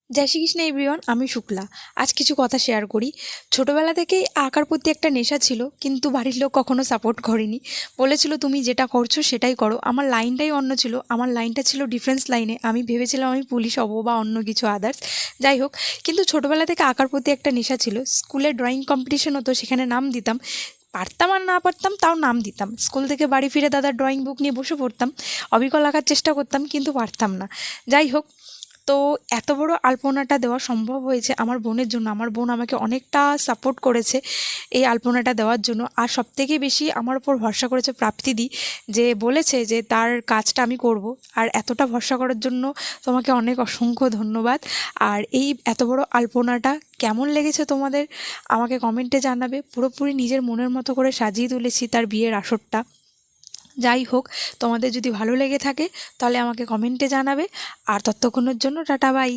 জয় Shrikrishna everyone, আমি শুক্লা। আজ কিছু কথা শেয়ার করি। ছোটোবেলা থেকেই আঁকার প্রতি একটা নেশা ছিল, কিন্তু বাড়ির লোক কখনো সাপোর্ট করেনি। বলেছিল তুমি যেটা করছো সেটাই করো। আমার লাইনটাই অন্য ছিল, আমার লাইনটা ছিল ডিফেন্স লাইনে। আমি ভেবেছিলাম আমি পুলিশ হব বা অন্য কিছু আদার্স, যাই হোক। কিন্তু ছোটোবেলা থেকে আঁকার প্রতি একটা নেশা ছিল। স্কুলে ড্রয়িং কম্পিটিশন হতো, সেখানে নাম দিতাম। পারতাম আর না পারতাম তাও নাম দিতাম। স্কুল থেকে বাড়ি ফিরে দাদার ড্রয়িং বুক নিয়ে বসে পড়তাম, অবিকল আঁকার চেষ্টা করতাম, কিন্তু পারতাম না। যাই হোক, তো এত বড় আলপনাটা দেওয়া সম্ভব হয়েছে আমার বোনের জন্য। আমার বোন আমাকে অনেকটা সাপোর্ট করেছে এই আলপনাটা দেওয়ার জন্য। আর সবথেকে বেশি আমার উপর ভরসা করেছে প্রাপ্তিদি, যে বলেছে যে তার কাজটা আমি করব। আর এতটা ভরসা করার জন্য তোমাকে অনেক অসংখ্য ধন্যবাদ। আর এই এত বড় আলপনাটা কেমন লেগেছে তোমাদের আমাকে কমেন্টে জানাবে। পুরোপুরি নিজের মনের মতো করে সাজিয়ে তুলেছি তার বিয়ের আসরটা। যাই হোক, তোমাদের যদি ভালো লেগে থাকে তাহলে আমাকে কমেন্টে জানাবে। আর ততক্ষণের জন্য টাটা, বাই।